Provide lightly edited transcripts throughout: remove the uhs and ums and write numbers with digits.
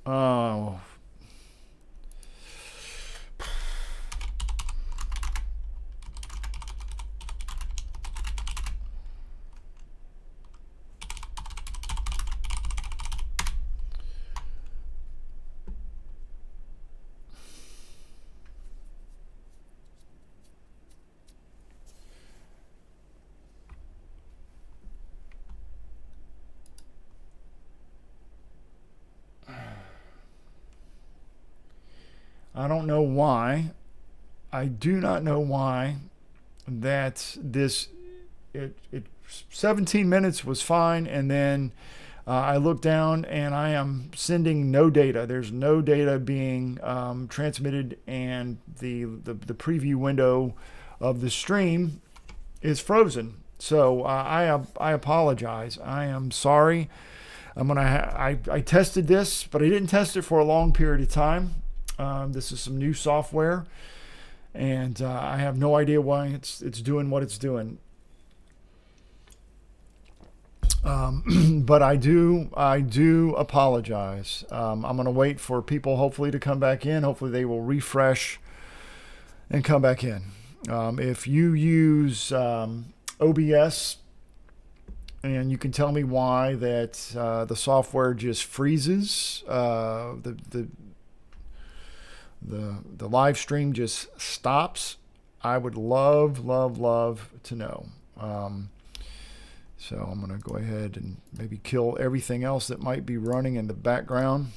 Oh, I don't know why. I do not know why that this it 17 minutes was fine, and then I look down and I am sending no data. There's no data being transmitted, and the preview window of the stream is frozen. So I apologize. I am sorry. I tested this, but I didn't test it for a long period of time. This is some new software, and I have no idea why it's doing what it's doing. But I do apologize. I'm gonna wait for people hopefully to come back in. Hopefully they will refresh and come back in. If you use OBS, and you can tell me why that the software just freezes, the live stream just stops, I would love to know. So I'm going to go ahead and maybe kill everything else that might be running in the background.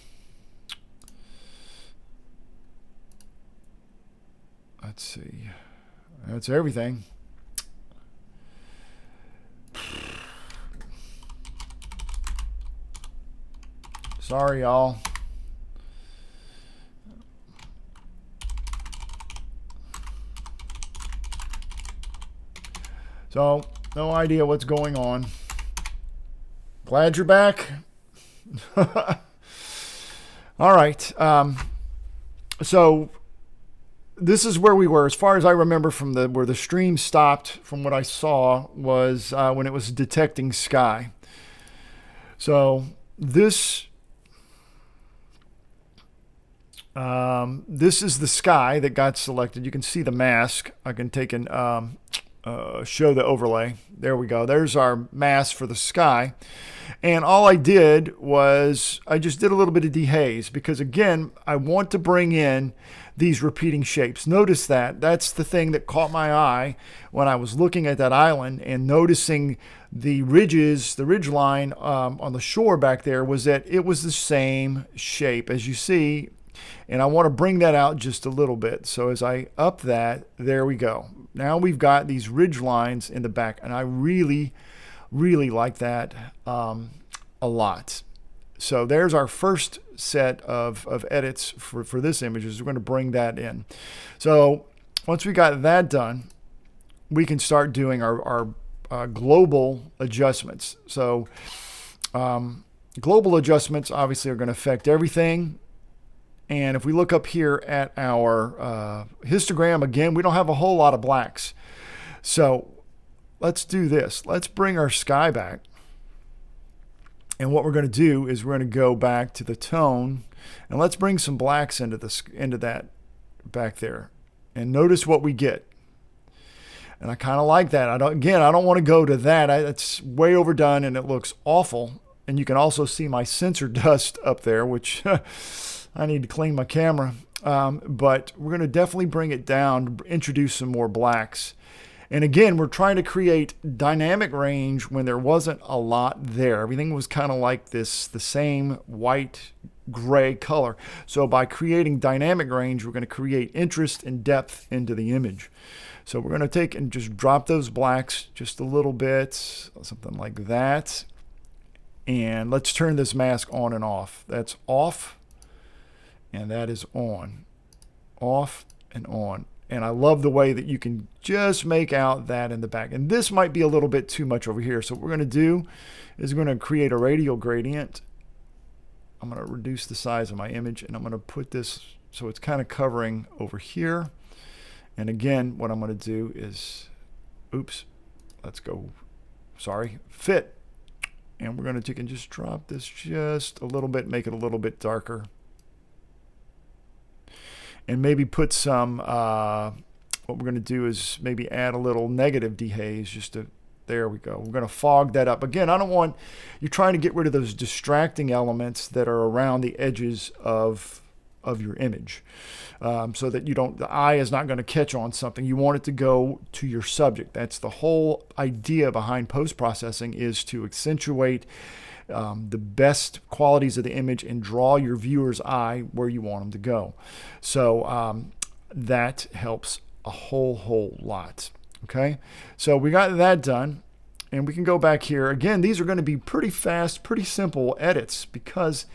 Let's see. That's everything. Sorry, y'all. So, no idea what's going on. Glad you're back. All right. So this is where we were, as far as I remember, from where the stream stopped. From what I saw was when it was detecting sky. So this this is the sky that got selected. You can see the mask. I can take and show the overlay. There we go. There's our mask for the sky. And all I did was I just did a little bit of dehaze, because again, I want to bring in these repeating shapes. Notice that. That's the thing that caught my eye when I was looking at that island and noticing the ridges, the ridge line on the shore back there, was that it was the same shape as you see. And I want to bring that out just a little bit. So as I up that, there we go. Now we've got these ridge lines in the back, and I really like that a lot. So there's our first set of edits for this image. We're going to bring that in. So once we got that done, we can start doing our global adjustments. So global adjustments obviously are going to affect everything. And if we look up here at our histogram, again, we don't have a whole lot of blacks. So let's do this. Let's bring our sky back. And what we're going to do is we're going to go back to the tone, and let's bring some blacks into that back there. And notice what we get. And I kind of like that. I don't want to go to that. It's way overdone and it looks awful. And you can also see my sensor dust up there, which I need to clean my camera. But we're going to definitely bring it down, introduce some more blacks. And again, we're trying to create dynamic range when there wasn't a lot there. Everything was kind of like this, the same white, gray color. So by creating dynamic range, we're going to create interest and depth into the image. So we're going to take and just drop those blacks just a little bit, something like that. And let's turn this mask on and off. That's off, and that is on. Off and on. And I love the way that you can just make out that in the back. And this might be a little bit too much over here. So what we're going to do is we're going to create a radial gradient. I'm going to reduce the size of my image, and I'm going to put this so it's kind of covering over here. And again, what I'm going to do is, fit. And we're going to take and just drop this just a little bit, make it a little bit darker. and maybe put some, what we're going to do is maybe add a little negative dehaze just to, there we go. We're going to fog that up. Again, I don't want, you're trying to get rid of those distracting elements that are around the edges of your image, so that the eye is not going to catch on something. You want it to go to your subject. That's the whole idea behind post-processing, is to accentuate the best qualities of the image and draw your viewer's eye where you want them to go. So that helps a whole lot. Okay, so we got that done, and we can go back here. Again, these are going to be pretty fast, pretty simple edits, because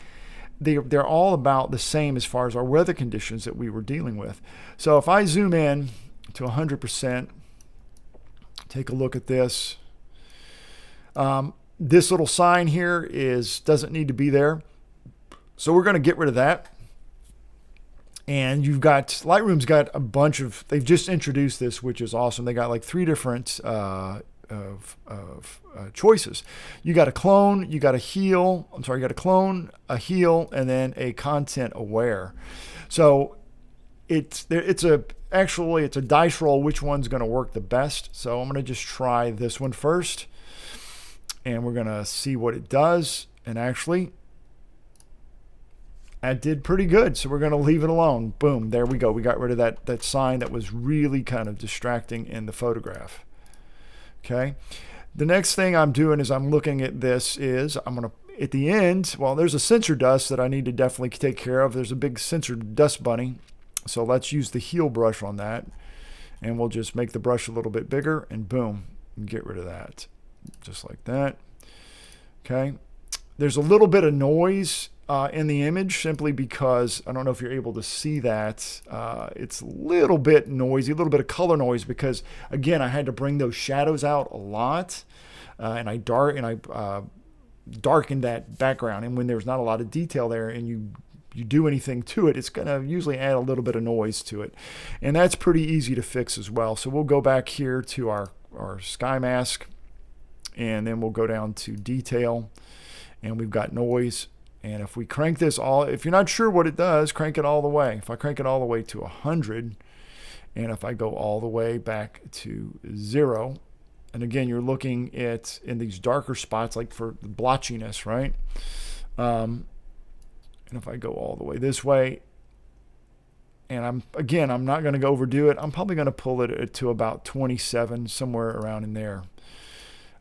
they're all about the same as far as our weather conditions that we were dealing with. So if I zoom in to 100%, take a look at this. This little sign here doesn't need to be there. So we're going to get rid of that. And Lightroom's got a bunch of, they've just introduced this, which is awesome. They got like 3 different choices. You got a clone, you got a heal. I'm sorry, you got a clone, a heal, and then a content aware. So it's a dice roll which one's going to work the best. So I'm going to just try this one first, and we're going to see what it does. And actually, that did pretty good, so we're going to leave it alone. Boom, there we go. We got rid of that sign that was really kind of distracting in the photograph. Okay, the next thing I'm doing is I'm looking at this I'm going to, at the end, well, there's a sensor dust that I need to definitely take care of. There's a big sensor dust bunny, so let's use the heal brush on that, and we'll just make the brush a little bit bigger, and boom, and get rid of that, just like that. Okay, there's a little bit of noise in the image, simply because I don't know if you're able to see that. It's a little bit noisy, a little bit of color noise, because again, I had to bring those shadows out a lot, and I darkened that background. And when there's not a lot of detail there, and you do anything to it, it's going to usually add a little bit of noise to it, and that's pretty easy to fix as well. So we'll go back here to our sky mask, and then we'll go down to detail, and we've got noise. And if we crank this if you're not sure what it does, crank it all the way. If I crank it all the way to 100, and if I go all the way back to 0, and again, you're looking at in these darker spots, like for the blotchiness, right? And if I go all the way this way, and I'm not going to overdo it. I'm probably going to pull it to about 27, somewhere around in there.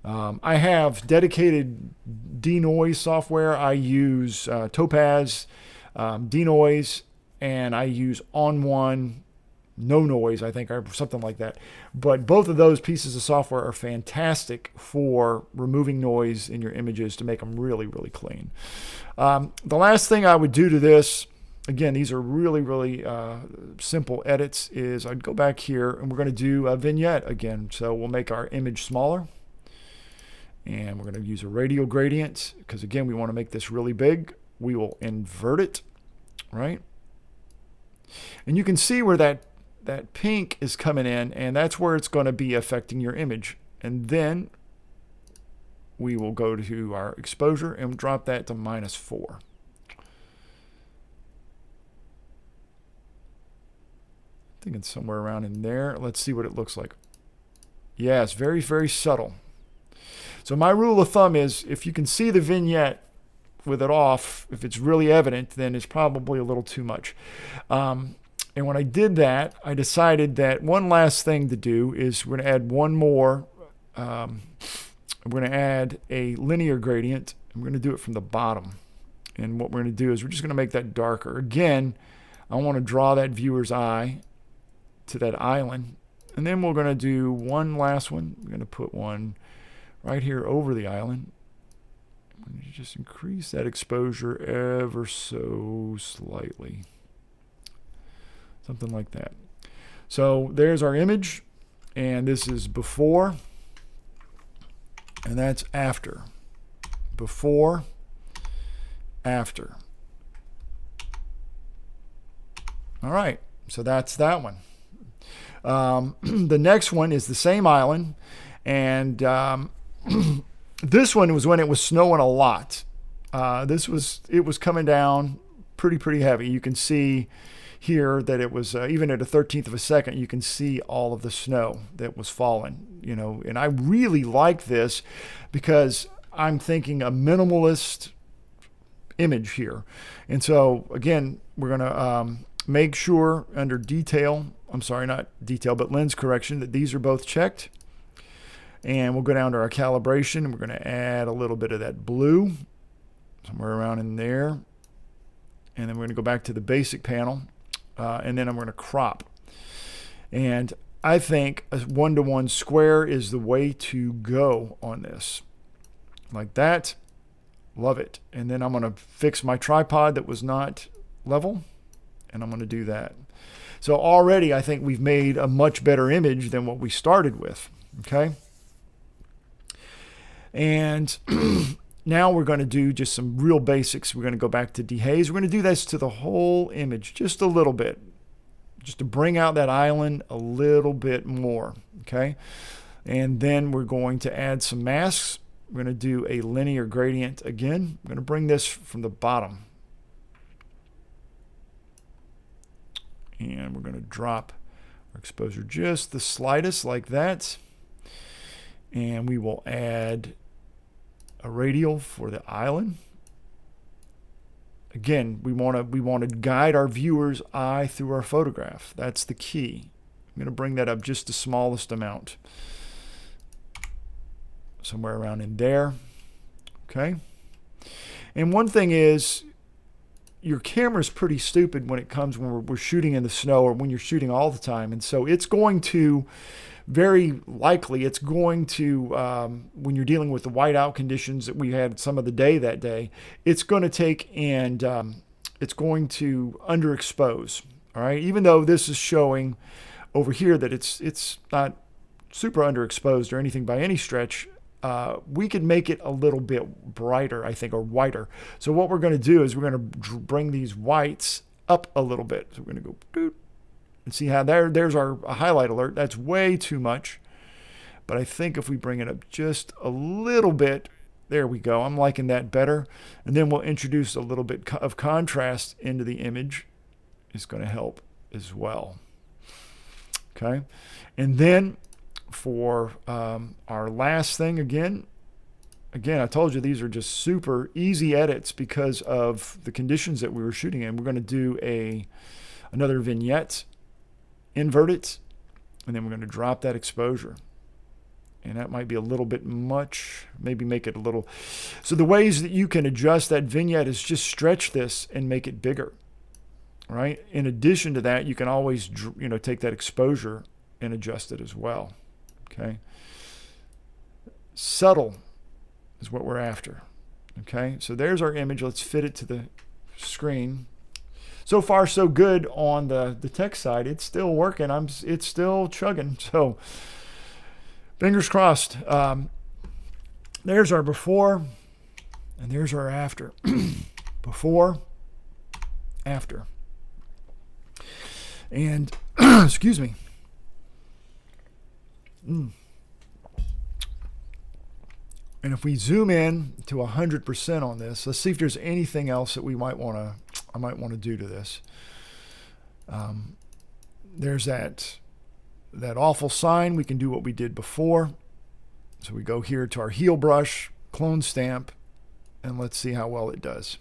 I have dedicated denoise software. I use Topaz denoise, and I use On1 no noise, I think, or something like that. But both of those pieces of software are fantastic for removing noise in your images to make them really, really clean. The last thing I would do to this, again, these are really, really simple edits, is I'd go back here, and we're going to do a vignette again. So we'll make our image smaller. And we're going to use a radial gradient, because again, we want to make this really big. We will invert it, right? And you can see where that pink is coming in, and that's where it's going to be affecting your image. And then we will go to our exposure and drop that to -4. I think it's somewhere around in there. Let's see what it looks like. Yeah, it's very, very subtle. So my rule of thumb is, if you can see the vignette with it off, if it's really evident, then it's probably a little too much. And when I did that, I decided that one last thing to do is we're going to add one more. We're going to add a linear gradient. And we're going to do it from the bottom. And what we're going to do is we're just going to make that darker. Again, I want to draw that viewer's eye to that island. And then we're going to do one last one. We're going to put one right here over the island. Just increase that exposure ever so slightly. Something like that. So there's our image, and this is before, and that's after. Before, after. All right, so that's that one. The next one is the same island, and this one was when it was snowing a lot. It was coming down pretty heavy. You can see here that it was, even at a 13th of a second, you can see all of the snow that was falling, you know, and I really like this because I'm thinking a minimalist image here. And so again, we're going to make sure under detail, I'm sorry, not detail, but lens correction, that these are both checked. And we'll go down to our calibration and we're going to add a little bit of that blue somewhere around in there. And then we're going to go back to the basic panel, and then I'm going to crop. And I think a 1-to-1 square is the way to go on this. Like that. Love it. And then I'm going to fix my tripod that was not level, and I'm going to do that. So already I think we've made a much better image than what we started with. Okay. And now we're going to do just some real basics. We're going to go back to dehaze. We're going to do this to the whole image just a little bit, just to bring out that island a little bit more. Okay. And then we're going to add some masks. We're going to do a linear gradient again. I'm going to bring this from the bottom. And we're going to drop our exposure just the slightest like that. And we will add a radial for the island. Again, we want to guide our viewer's eye through our photograph. That's the key. I'm going to bring that up just the smallest amount. Somewhere around in there. Okay. And one thing is, your camera's pretty stupid when it comes when we're shooting in the snow or when you're shooting all the time. And so it's going to, very likely, it's going to, when you're dealing with the whiteout conditions that we had some of the day that day, it's going to take and it's going to underexpose. All right. Even though this is showing over here that it's not super underexposed or anything by any stretch, we could make it a little bit brighter, I think, or whiter. So what we're going to do is we're going to bring these whites up a little bit. So we're going to go doot, and see how there's our highlight alert. That's way too much. But I think if we bring it up just a little bit, there we go. I'm liking that better. And then we'll introduce a little bit of contrast into the image. It's going to help as well. Okay. And then for our last thing, again, I told you these are just super easy edits because of the conditions that we were shooting in. We're going to do another vignette, invert it, and then we're going to drop that exposure. And that might be a little bit much, maybe make it a little. So the ways that you can adjust that vignette is just stretch this and make it bigger, right? In addition to that, you can always, take that exposure and adjust it as well. Okay. Subtle is what we're after. Okay. So there's our image. Let's fit it to the screen. So far, so good on the text side. It's still working. It's still chugging. So fingers crossed. There's our before, and there's our after. Before, after. And excuse me. And if we zoom in to 100% on this, let's see if there's anything else that I might want to do to this. There's that awful sign. We can do what we did before. So we go here to our heel brush, clone stamp, and let's see how well it does.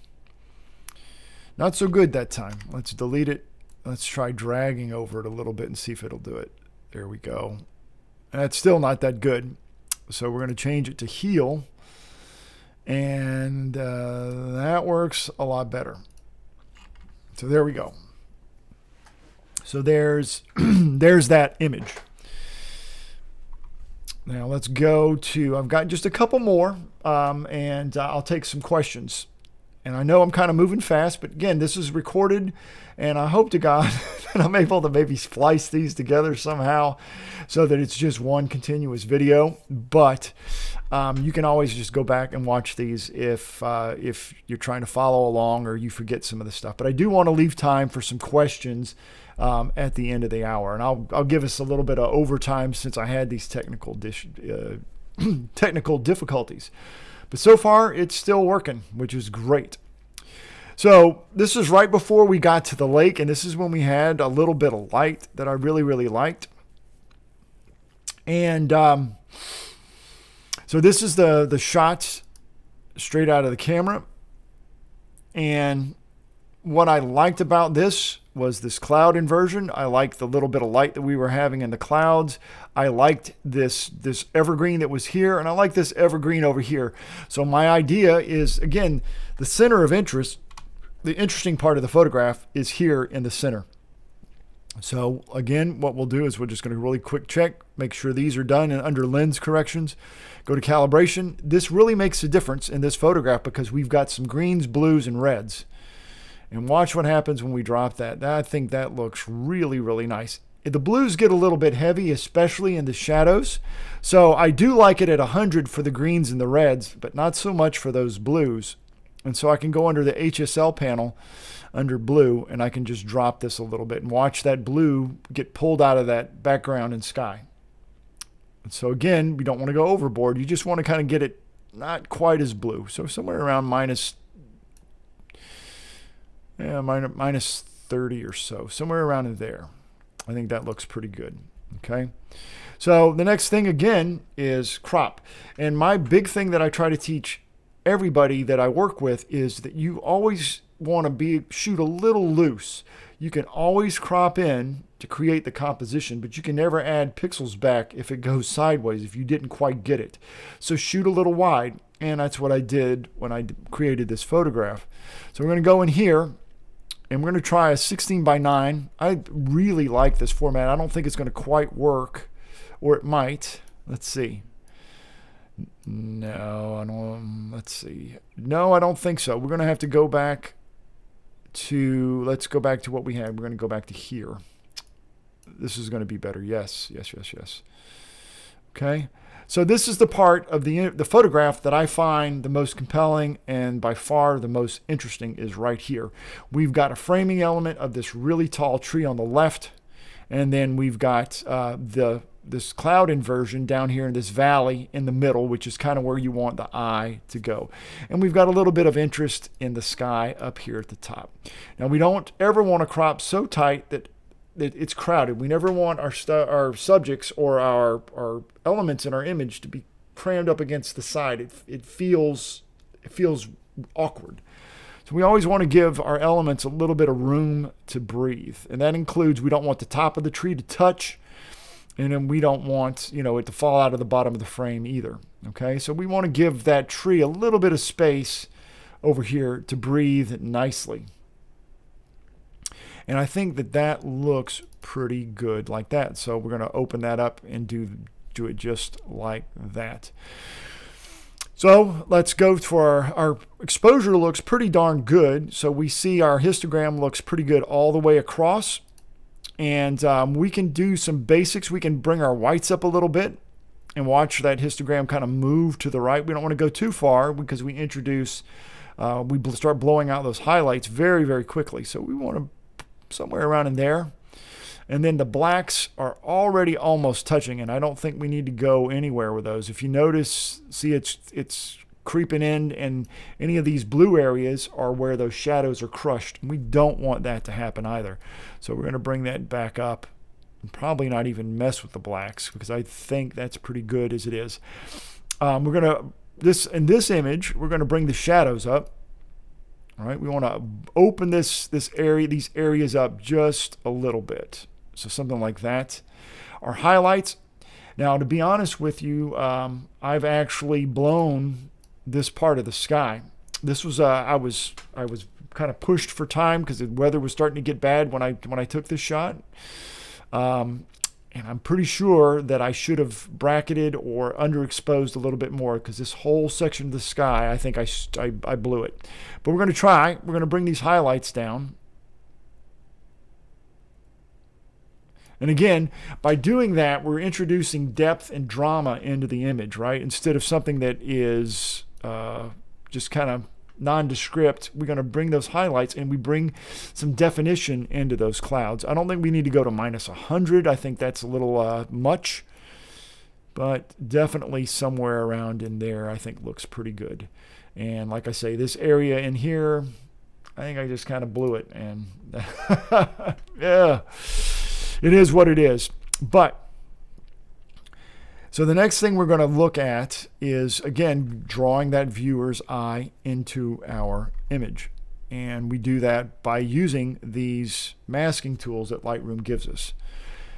Not so good that time. Let's delete it. Let's try dragging over it a little bit and see if it'll do it. There we go. That's still not that good. So we're going to change it to heel. And that works a lot better. So there we go. So there's that image. Now let's go to, I've got just a couple more, and I'll take some questions. And I know I'm kind of moving fast, but again, this is recorded, and I hope to God that I'm able to maybe splice these together somehow so that it's just one continuous video. But you can always just go back and watch these if you're trying to follow along or you forget some of the stuff. But I do want to leave time for some questions at the end of the hour, and I'll give us a little bit of overtime since I had these technical difficulties. But so far, it's still working, which is great. So this is right before we got to the lake, and this is when we had a little bit of light that I really, really liked. And so this is the shots straight out of the camera. And what I liked about this was this cloud inversion. I liked the little bit of light that we were having in the clouds. I liked this evergreen that was here, and I like this evergreen over here. So my idea is, again, the center of interest, the interesting part of the photograph is here in the center. So again, what we'll do is we're just going to really quick check, make sure these are done and under lens corrections. Go to calibration. This really makes a difference in this photograph because we've got some greens, blues, and reds. And watch what happens when we drop that. I think that looks really, really nice. The blues get a little bit heavy, especially in the shadows. So I do like it at 100 for the greens and the reds, but not so much for those blues. And so I can go under the HSL panel under blue, and I can just drop this a little bit and watch that blue get pulled out of that background and sky. And so again, we don't want to go overboard. You just want to kind of get it not quite as blue. So somewhere around minus 30 or so, somewhere around in there. I think that looks pretty good. Okay. So the next thing again is crop. And my big thing that I try to teach everybody that I work with is that you always want to shoot a little loose. You can always crop in to create the composition, but you can never add pixels back if it goes sideways, if you didn't quite get it. So shoot a little wide. And that's what I did when I created this photograph. So we're going to go in here, and we're going to try a 16:9. I really like this format. I don't think it's going to quite work, or it might. Let's see. No, I don't. Let's see. No, I don't think so. We're going to have to go back to, let's go back to what we had. We're going to go back to here. This is going to be better. Yes. Okay. So this is the part of the photograph that I find the most compelling and by far the most interesting is right here. We've got a framing element of this really tall tree on the left, and then we've got this cloud inversion down here in this valley in the middle, which is kind of where you want the eye to go. And we've got a little bit of interest in the sky up here at the top. Now, we don't ever want to crop so tight that it's crowded. We never want our subjects or our elements in our image to be crammed up against the side. It feels awkward. So we always want to give our elements a little bit of room to breathe. And that includes, we don't want the top of the tree to touch, and then we don't want, it to fall out of the bottom of the frame either. Okay, so we want to give that tree a little bit of space over here to breathe nicely. And I think that looks pretty good like that. So we're going to open that up and do it just like that. So let's go for our exposure. Looks pretty darn good. So we see our histogram looks pretty good all the way across. And we can do some basics. We can bring our whites up a little bit and watch that histogram kind of move to the right. We don't want to go too far because we start blowing out those highlights very, very quickly. So we want to somewhere around in there. And then the blacks are already almost touching, and I don't think we need to go anywhere with those. If you notice, see it's creeping in, and any of these blue areas are where those shadows are crushed. And we don't want that to happen either. So we're going to bring that back up and probably not even mess with the blacks because I think that's pretty good as it is. In this image, we're going to bring the shadows up. All right, we want to open these areas up just a little bit. So something like that. Our highlights. Now, to be honest with you, I've actually blown this part of the sky. This was I was kind of pushed for time because the weather was starting to get bad when I took this shot. And I'm pretty sure that I should have bracketed or underexposed a little bit more because this whole section of the sky, I think I blew it. But we're going to try. We're going to bring these highlights down. And again, by doing that, we're introducing depth and drama into the image, right? Instead of something that is just kind of nondescript, we're going to bring those highlights and we bring some definition into those clouds. I don't think we need to go to minus 100. I think that's a little much, but definitely somewhere around in there I think looks pretty good. And like I say, this area in here, I think I just kind of blew it, and yeah, it is what it is. But so the next thing we're going to look at is, again, drawing that viewer's eye into our image. And we do that by using these masking tools that Lightroom gives us.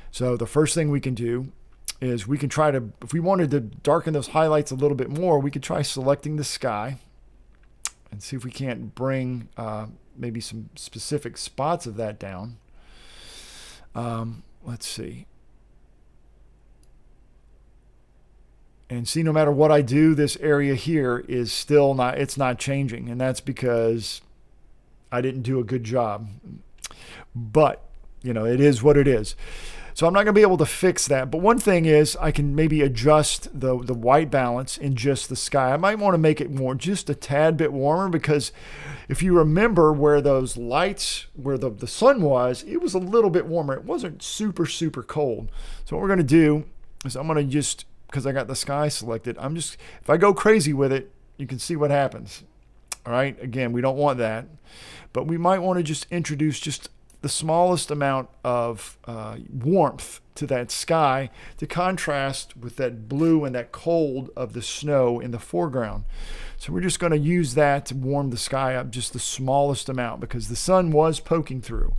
So the first thing we can do is we can try to, if we wanted to darken those highlights a little bit more, we could try selecting the sky and see if we can't bring maybe some specific spots of that down. Let's see. And see, no matter what I do, this area here is still not, it's not changing. And that's because I didn't do a good job. But, you know, it is what it is. So I'm not going to be able to fix that. But one thing is I can maybe adjust the white balance in just the sky. I might want to make it more, just a tad bit warmer, because if you remember where those lights, where the sun was, it was a little bit warmer. It wasn't super, super cold. So what we're going to do is I'm going to just, because I got the sky selected, I'm just, if I go crazy with it, you can see what happens. All right, again, we don't want that. But we might want to just introduce just the smallest amount of warmth to that sky to contrast with that blue and that cold of the snow in the foreground. So we're just going to use that to warm the sky up just the smallest amount, because the sun was poking through.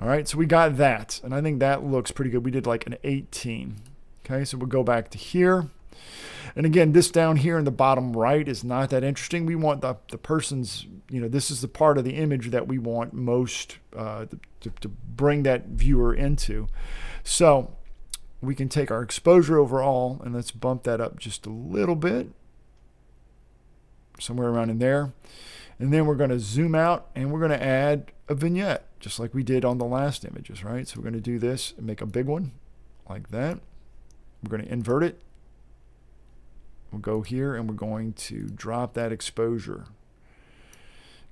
All right, so we got that, and I think that looks pretty good. We did like an 18. Okay, so we'll go back to here. And again, this down here in the bottom right is not that interesting. We want the person's, you know, this is the part of the image that we want most to bring that viewer into. So we can take our exposure overall, and let's bump that up just a little bit, somewhere around in there. And then we're going to zoom out, and we're going to add a vignette, just like we did on the last images, right? So we're going to do this and make a big one like that. We're going to invert it. We'll go here and we're going to drop that exposure.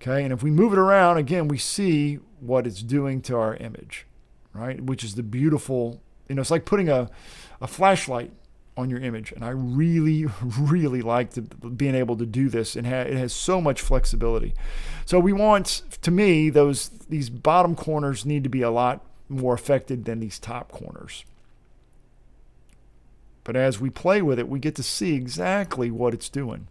Okay, and if we move it around, again, we see what it's doing to our image, right? Which is the beautiful, you know, it's like putting a flashlight on your image. And I really, really like being able to do this, and it has so much flexibility. So we want, to me, these bottom corners need to be a lot more affected than these top corners. But as we play with it, we get to see exactly what it's doing.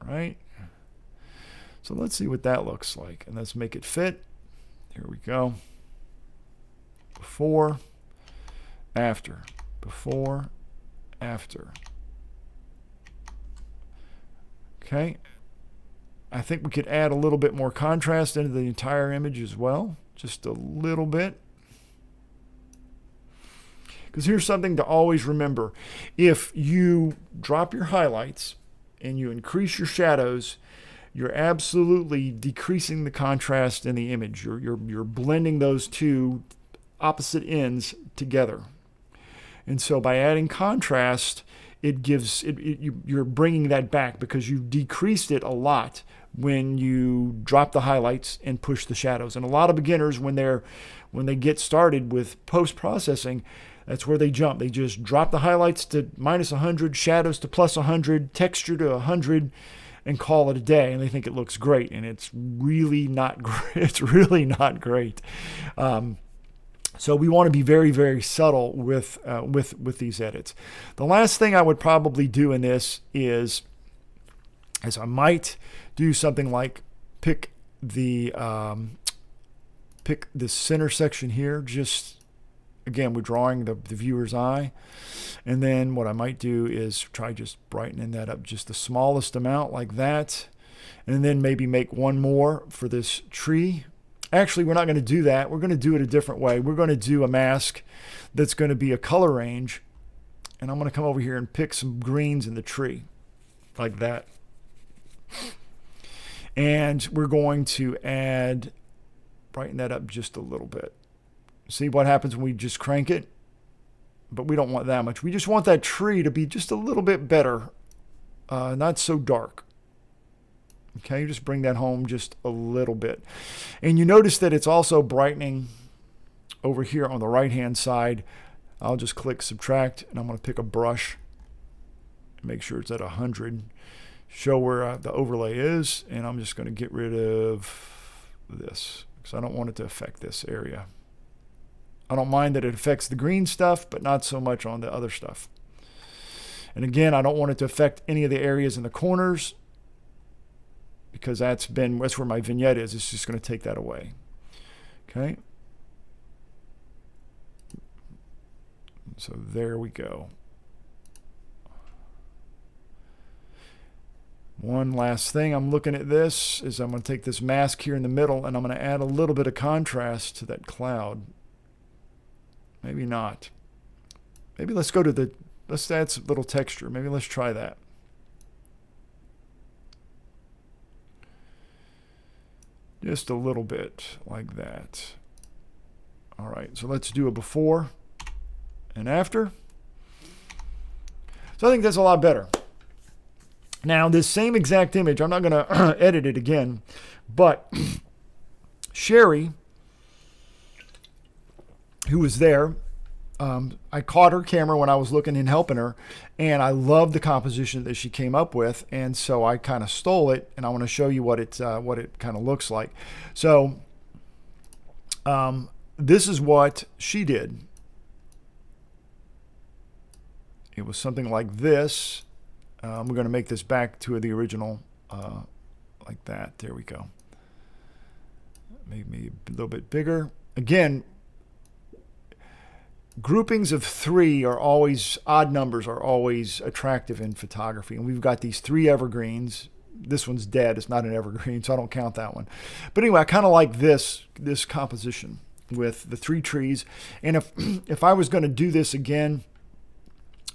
All right. So let's see what that looks like. And let's make it fit. Here we go. Before, after. Before, after. Okay. I think we could add a little bit more contrast into the entire image as well. Just a little bit. Because here's something to always remember. If you drop your highlights and you increase your shadows, you're absolutely decreasing the contrast in the image. You're blending those two opposite ends together. And so by adding contrast, you're bringing that back, because you decreased it a lot when you drop the highlights and push the shadows. And a lot of beginners, when they get started with post-processing, that's where they jump. They just drop the highlights to minus 100, shadows to plus 100, texture to 100, and call it a day. And they think it looks great, and it's really not great. It's really not great. So we want to be very, very subtle with these edits. The last thing I would probably do in this is I might do something like pick the center section here. Just, again, we're drawing the viewer's eye. And then what I might do is try just brightening that up just the smallest amount, like that. And then maybe make one more for this tree. Actually, we're not going to do that. We're going to do it a different way. We're going to do a mask that's going to be a color range. And I'm going to come over here and pick some greens in the tree, like that. And we're going to brighten that up just a little bit. See what happens when we just crank it? But we don't want that much. We just want that tree to be just a little bit better, not so dark. Okay, just bring that home just a little bit. And you notice that it's also brightening over here on the right-hand side. I'll just click subtract, and I'm going to pick a brush, make sure it's at 100. Show where the overlay is, and I'm just going to get rid of this because I don't want it to affect this area. I don't mind that it affects the green stuff, but not so much on the other stuff. And again, I don't want it to affect any of the areas in the corners because that's where my vignette is. It's just going to take that away. Okay. So there we go. One last thing I'm looking at this is I'm going to take this mask here in the middle and I'm going to add a little bit of contrast to that cloud. Maybe not. Maybe let's go to let's add some little texture. Maybe let's try that. Just a little bit like that. All right, so let's do a before and after. So I think that's a lot better. Now, this same exact image, I'm not going to edit it again, but Sherry, who was there, I caught her camera when I was looking and helping her, and I loved the composition that she came up with, and so I kind of stole it, and I want to show you what it kind of looks like. So this is what she did. It was something like this. We're going to make this back to the original like that. There we go. Maybe a little bit bigger. Again, groupings of 3 are always, odd numbers are always attractive in photography. And we've got these 3 evergreens. This one's dead. It's not an evergreen, so I don't count that one. But anyway, I kind of like this composition with the 3 trees. And if I was going to do this again,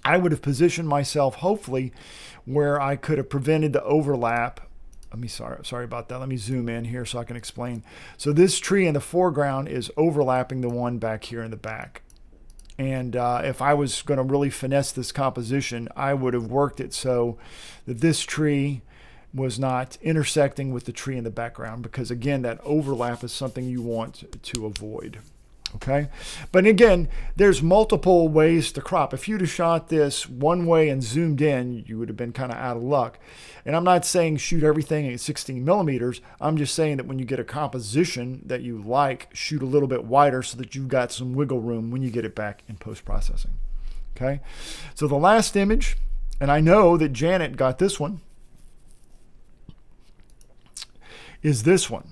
I would have positioned myself, hopefully, where I could have prevented the overlap. Sorry about that. Let me zoom in here so I can explain. So this tree in the foreground is overlapping the one back here in the back. And if I was going to really finesse this composition, I would have worked it so that this tree was not intersecting with the tree in the background, because again, that overlap is something you want to avoid. Okay, but again, there's multiple ways to crop. If you'd have shot this one way and zoomed in, you would have been kind of out of luck. And I'm not saying shoot everything at 16 millimeters. I'm just saying that when you get a composition that you like, shoot a little bit wider so that you've got some wiggle room when you get it back in post-processing. Okay, so the last image, and I know that Janet got this one, is this one.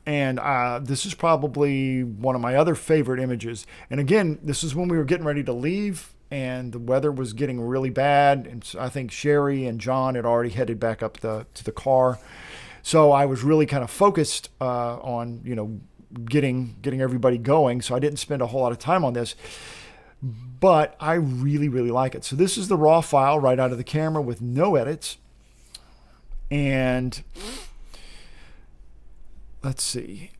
And this is probably one of my other favorite images. And again, this is when we were getting ready to leave and the weather was getting really bad. And so I think Sherry and John had already headed back up to the car. So I was really kind of focused on, getting everybody going. So I didn't spend a whole lot of time on this. But I really, really like it. So this is the raw file right out of the camera with no edits. And let's see,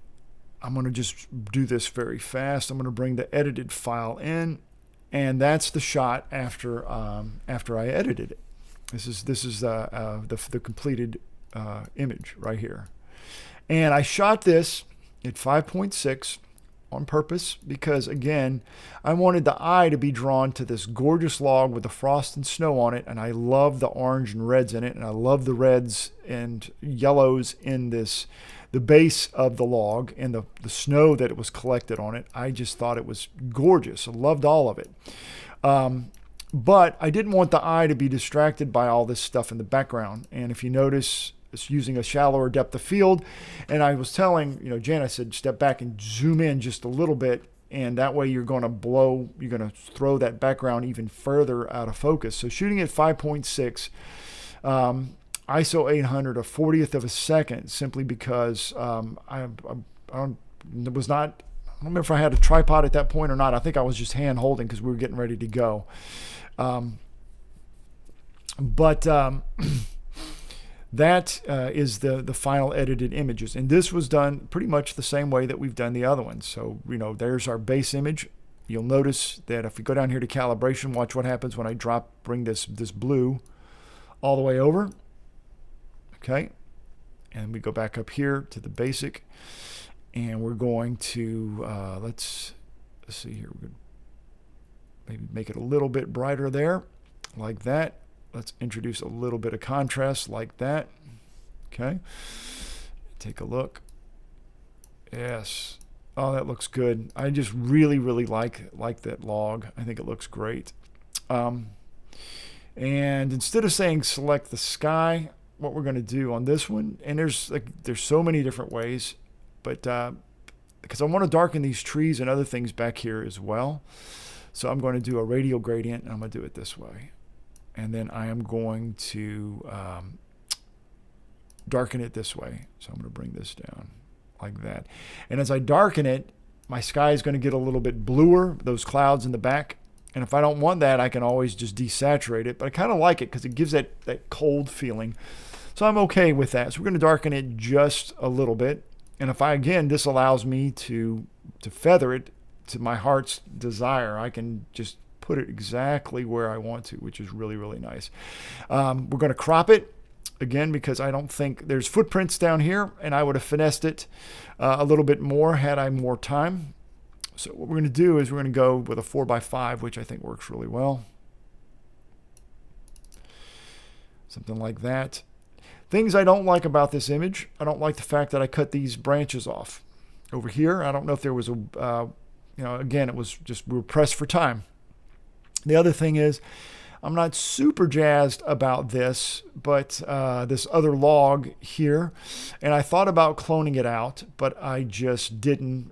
I'm going to just do this very fast. I'm going to bring the edited file in, and that's the shot after I edited it. This is the completed image right here. And I shot this at 5.6 on purpose because, again, I wanted the eye to be drawn to this gorgeous log with the frost and snow on it, and I love the orange and reds in it, and I love the reds and yellows in the base of the log and the snow that it was collected on it. I just thought it was gorgeous. I loved all of it. But I didn't want the eye to be distracted by all this stuff in the background. And if you notice, it's using a shallower depth of field. And I was telling, Jan, I said, step back and zoom in just a little bit. And that way you're going to throw that background even further out of focus. So shooting at 5.6, ISO 800, a 40th of a second, simply because I don't remember if I had a tripod at that point or not. I think I was just hand holding because we were getting ready to go. That is the final edited images. And this was done pretty much the same way that we've done the other ones. So, there's our base image. You'll notice that if we go down here to calibration, watch what happens when I bring this blue all the way over. Okay, and we go back up here to the basic, and we're going to let's see here. We're going to maybe make it a little bit brighter there, like that. Let's introduce a little bit of contrast like that. Okay. Take a look. Yes. Oh, that looks good. I just really, really like that log. I think it looks great. And instead of saying select the sky, what we're going to do on this one, and there's so many different ways, but because I want to darken these trees and other things back here as well. So I'm going to do a radial gradient, and I'm going to do it this way. And then I am going to darken it this way. So I'm going to bring this down like that. And as I darken it, my sky is going to get a little bit bluer, those clouds in the back. And if I don't want that, I can always just desaturate it. But I kind of like it because it gives that cold feeling. So I'm okay with that. So we're going to darken it just a little bit. And if again, this allows me to feather it to my heart's desire. I can just put it exactly where I want to, which is really, really nice. We're going to crop it again because I don't think there's footprints down here, and I would have finessed it a little bit more had I more time. So what we're going to do is we're going to go with a 4x5, which I think works really well. Something like that. Things I don't like about this image. I don't like the fact that I cut these branches off. Over here, I don't know if there was a, again, it was just, we were pressed for time. The other thing is, I'm not super jazzed about this, but this other log here, and I thought about cloning it out, but I just didn't,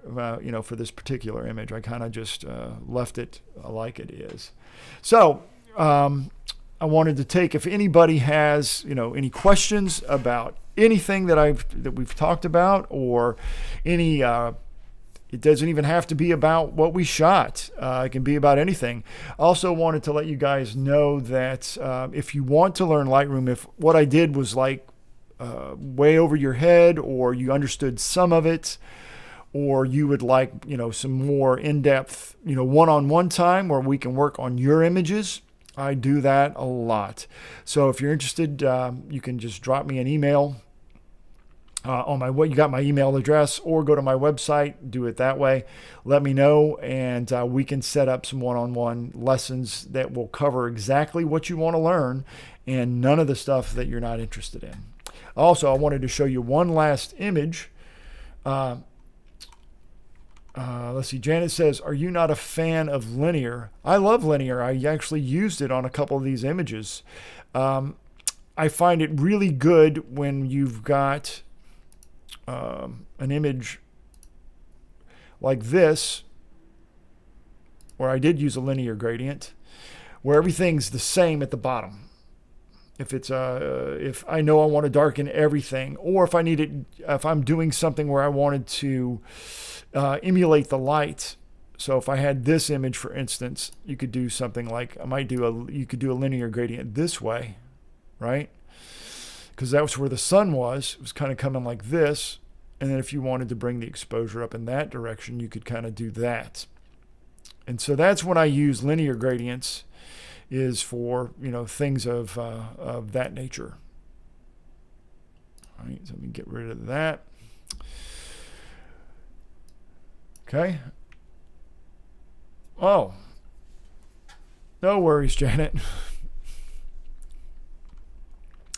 for this particular image. I kind of just left it like it is. So I wanted to take, if anybody has, any questions about anything that we've talked about, or any. It doesn't even have to be about what we shot. It can be about anything. Also wanted to let you guys know that if you want to learn Lightroom, if what I did was like way over your head, or you understood some of it, or you would like, some more in-depth, one-on-one time where we can work on your images, I do that a lot. So if you're interested, you can just drop me an email. You got my email address, or go to my website, do it that way. Let me know, and we can set up some one-on-one lessons that will cover exactly what you want to learn and none of the stuff that you're not interested in. Also, I wanted to show you one last image. Let's see. Janet says, are you not a fan of linear? I love linear. I actually used it on a couple of these images. I find it really good when you've got an image like this, where I did use a linear gradient, where everything's the same at the bottom. If it's if I know I want to darken everything, or if I'm doing something where I wanted to emulate the light. So if I had this image, for instance, you could do something like you could do a linear gradient this way, right? Because that was where the sun was. It was kind of coming like this. And then if you wanted to bring the exposure up in that direction, you could kind of do that. And so that's when I use linear gradients, is for, things of that nature. All right, so let me get rid of that. Okay. Oh, no worries, Janet.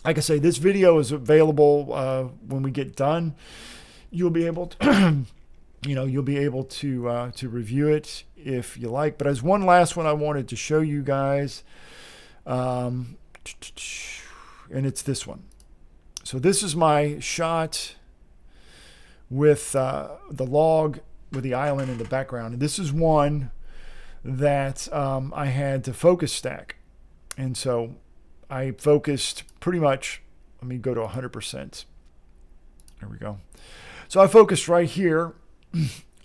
Like I say, this video is available when we get done. You'll be able to, to review it if you like. But as one last one, I wanted to show you guys, and it's this one. So this is my shot with the log with the island in the background. And this is one that I had to focus stack, and so I focused pretty much. Let me go to 100%. There we go. So I focused right here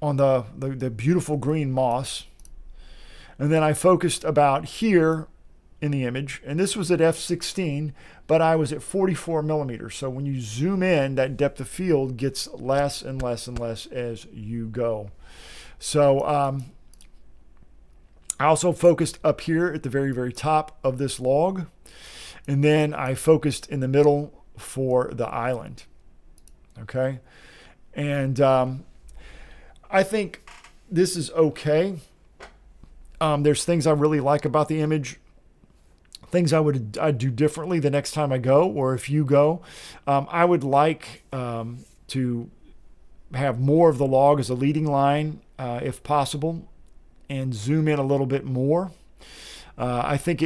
on the beautiful green moss. And then I focused about here in the image. And this was at f16, but I was at 44 millimeters. So when you zoom in, that depth of field gets less and less and less as you go. So I also focused up here at the very, very top of this log. And then I focused in the middle for the island. Okay. And I think this is okay. There's things I really like about the image. things I'd do differently the next time I go, or if you go. I would like to have more of the log as a leading line, if possible, and zoom in a little bit more. I think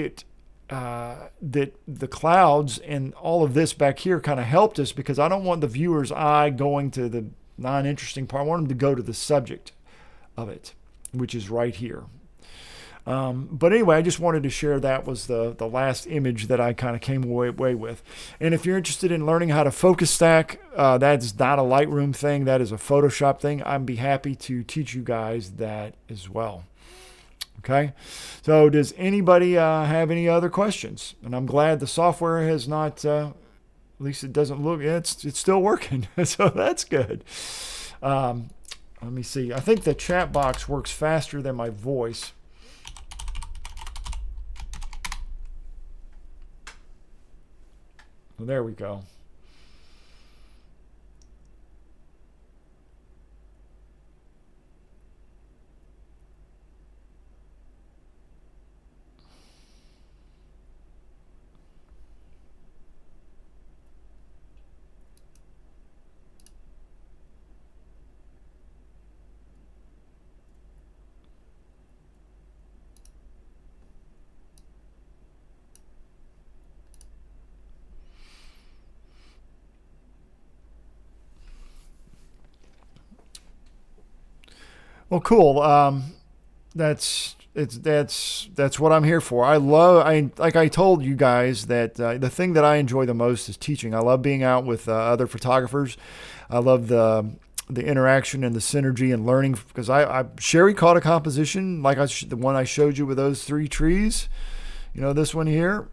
that the clouds and all of this back here kind of helped us, because I don't want the viewer's eye going to the non-interesting part. I want them to go to the subject of it, which is right here. But anyway, I just wanted to share that was the last image that I kind of came away with. And if you're interested in learning how to focus stack, that's not a Lightroom thing. That is a Photoshop thing. I'd be happy to teach you guys that as well. Okay, so does anybody have any other questions? And I'm glad the software has not, at least it doesn't look, it's still working. So that's good. Let me see. I think the chat box works faster than my voice. Well, there we go. Well, cool. That's what I'm here for. Like I told you guys that the thing that I enjoy the most is teaching. I love being out with other photographers. I love the interaction and the synergy and learning, because Sherry caught a composition like the one I showed you with those 3 trees. You know, this one here.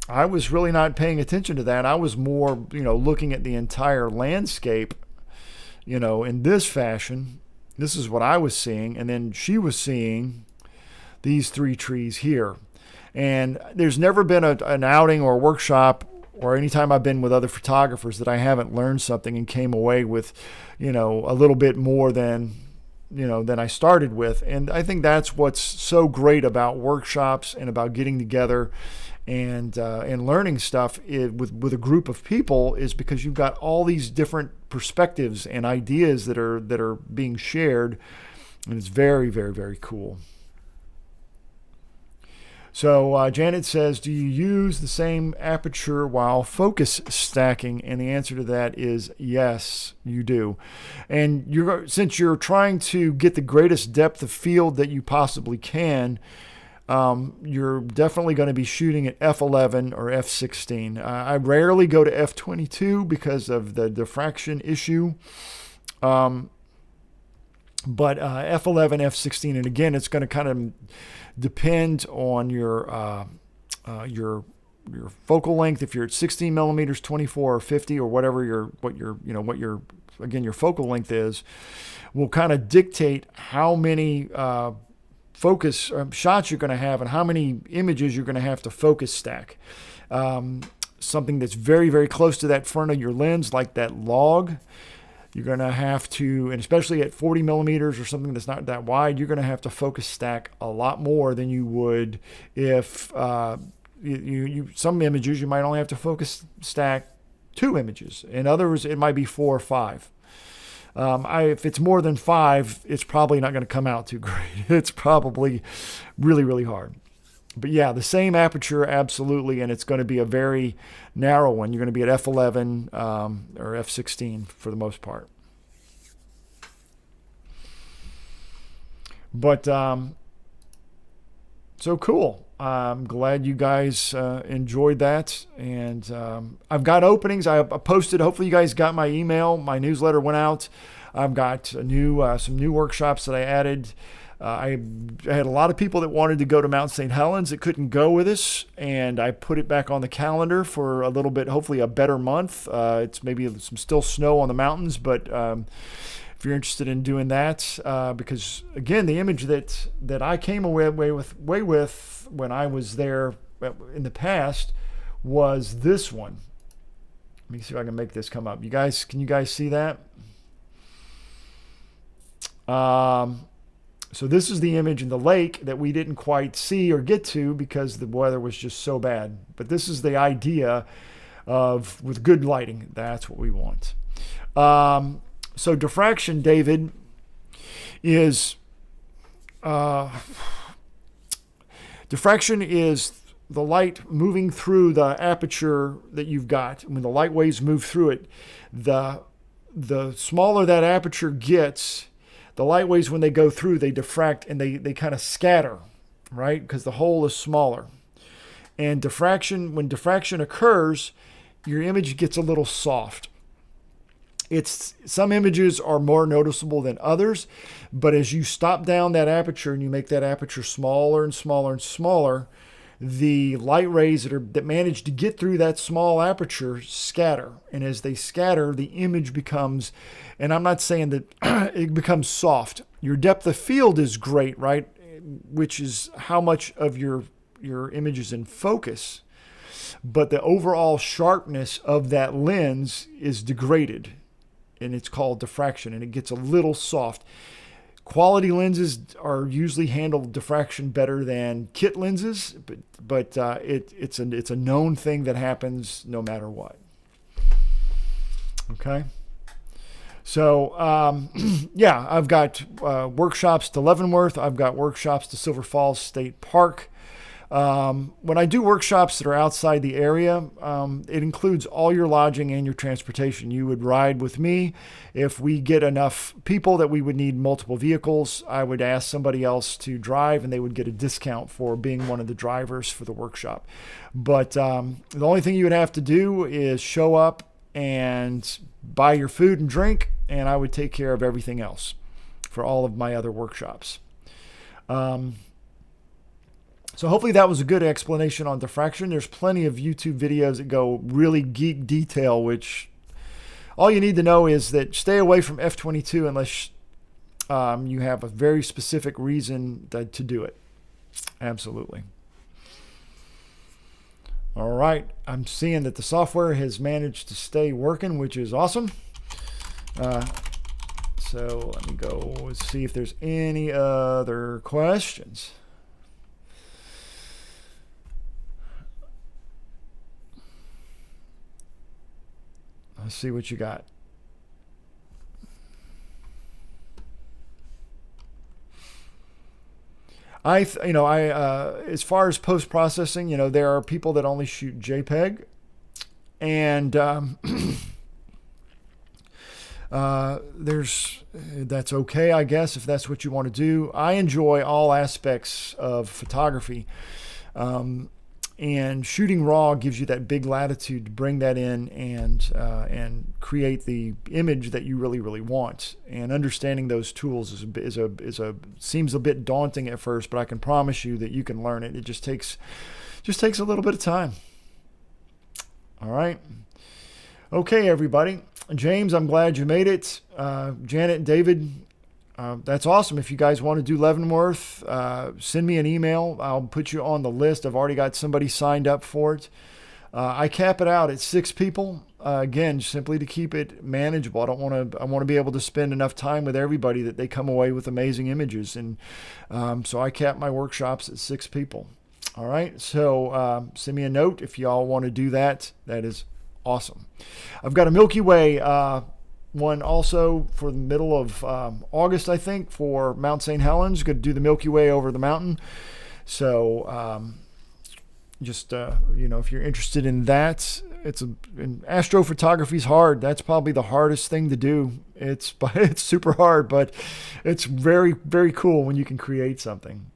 I was really not paying attention to that. I was more, looking at the entire landscape, in this fashion. This is what I was seeing, and then she was seeing these 3 trees here. And there's never been an outing or a workshop or any time I've been with other photographers that I haven't learned something and came away with, a little bit more than I started with. And I think that's what's so great about workshops and about getting together and learning stuff with a group of people, is because you've got all these different perspectives and ideas that are being shared, and it's very, very, very cool. So Janet says, do you use the same aperture while focus stacking? And the answer to that is yes, you do. And since you're trying to get the greatest depth of field that you possibly can, you're definitely going to be shooting at f11 or f16. I rarely go to f22 because of the diffraction issue. But f11, f16, and again, it's going to kind of depend on your focal length. If you're at 16 millimeters, 24 or 50 or whatever your focal length is, will kind of dictate how many focus shots you're going to have and how many images you're going to have to focus stack. Something that's very, very close to that front of your lens, like that log, you're going to have to, and especially at 40 millimeters or something that's not that wide, you're going to have to focus stack a lot more than you would if some images you might only have to focus stack 2 images. In others, it might be 4 or 5. If it's more than 5, it's probably not going to come out too great. It's probably really, really hard. But yeah, the same aperture, absolutely, and it's going to be a very narrow one. You're going to be at f11 or f16 for the most part. But so cool. I'm glad you guys enjoyed that. And I've got openings. I posted. Hopefully you guys got my email. My newsletter went out. I've got some new workshops that I added. I had a lot of people that wanted to go to Mt St Helens that couldn't go with us, and I put it back on the calendar for a little bit, hopefully a better month. It's maybe some still snow on the mountains, but if you're interested in doing that, because again, the image that I came away with when I was there in the past was this one. Let me see if I can make this come up. Can you guys see that? So this is the image in the lake that we didn't quite see or get to because the weather was just so bad. But this is the idea of, with good lighting, that's what we want. So diffraction, David, is diffraction is the light moving through the aperture that you've got. When the light waves move through it, the smaller that aperture gets, the light waves, when they go through, they diffract and they kind of scatter, right? Because the hole is smaller. And diffraction, when diffraction occurs, your image gets a little soft. Some images are more noticeable than others, but as you stop down that aperture and you make that aperture smaller and smaller and smaller, the light rays that manage to get through that small aperture scatter. And as they scatter, the image becomes, and I'm not saying that it becomes soft. Your depth of field is great, right? Which is how much of your image is in focus. But the overall sharpness of that lens is degraded, and it's called diffraction, and it gets a little soft. Quality lenses are usually handle diffraction better than kit lenses, but it's a known thing that happens no matter what. Okay. So yeah, I've got workshops to Leavenworth. I've got workshops to Silver Falls State Park. When I do workshops that are outside the area, it includes all your lodging and your transportation. You would ride with me. If we get enough people that we would need multiple vehicles, I would ask somebody else to drive, and they would get a discount for being one of the drivers for the workshop. But the only thing you would have to do is show up and buy your food and drink, and I would take care of everything else for all of my other workshops. So hopefully that was a good explanation on diffraction. There's plenty of YouTube videos that go really geek detail, which all you need to know is that stay away from F22 unless you have a very specific reason to do it. Absolutely. All right. I'm seeing that the software has managed to stay working, which is awesome. So let me go see if there's any other questions. Let's see what you got. As far as post-processing, there are people that only shoot JPEG, and that's okay, I guess, if that's what you want to do. I enjoy all aspects of photography. And shooting raw gives you that big latitude to bring that in and create the image that you really, really want. And understanding those tools seems a bit daunting at first, but I can promise you that you can learn it. It just takes a little bit of time. All right. Okay, everybody. James, I'm glad you made it. Janet and David, that's awesome. If you guys want to do Leavenworth, send me an email. I'll put you on the list. I've already got somebody signed up for it. I cap it out at 6 people. Again, simply to keep it manageable. I want to be able to spend enough time with everybody that they come away with amazing images. And so I cap my workshops at 6 people. All right. So send me a note if y'all want to do that. That is awesome. I've got a Milky Way one also for the middle of August, I think, for Mt St Helens. Going to do the Milky Way over the mountain. So if you're interested in that, astrophotography is hard. That's probably the hardest thing to do. It's super hard, but it's very, very cool when you can create something.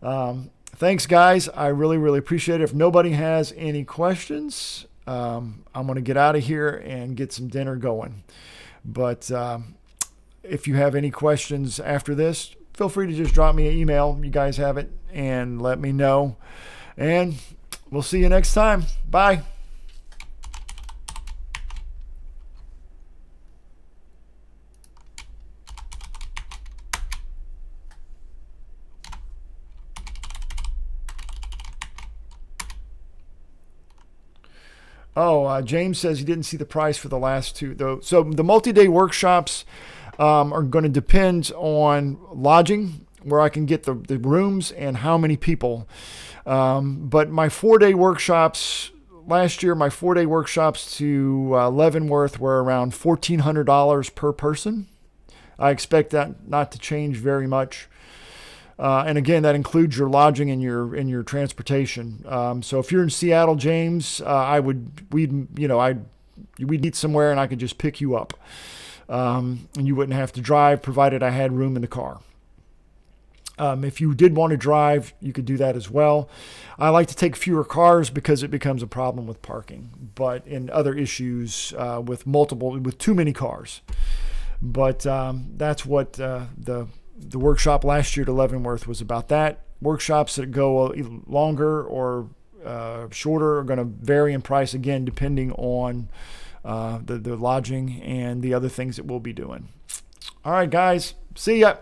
Thanks, guys. I really, really appreciate it. If nobody has any questions, I'm going to get out of here and get some dinner going. But if you have any questions after this, feel free to just drop me an email. You guys have it, and let me know. And we'll see you next time. Bye. James says he didn't see the price for the last 2, though. So the multi-day workshops are going to depend on lodging, where I can get the rooms and how many people. But my 4-day workshops last year, my 4-day workshops to Leavenworth were around $1,400 per person. I expect that not to change very much. And again, that includes your lodging and your transportation. So if you're in Seattle, James, we'd meet somewhere and I could just pick you up. And you wouldn't have to drive, provided I had room in the car. If you did want to drive, you could do that as well. I like to take fewer cars because it becomes a problem with parking, but in other issues with too many cars. But that's what the workshop last year to Leavenworth was about. That workshops that go longer or shorter are going to vary in price, again, depending on the lodging and the other things that we'll be doing. All right, guys, see ya.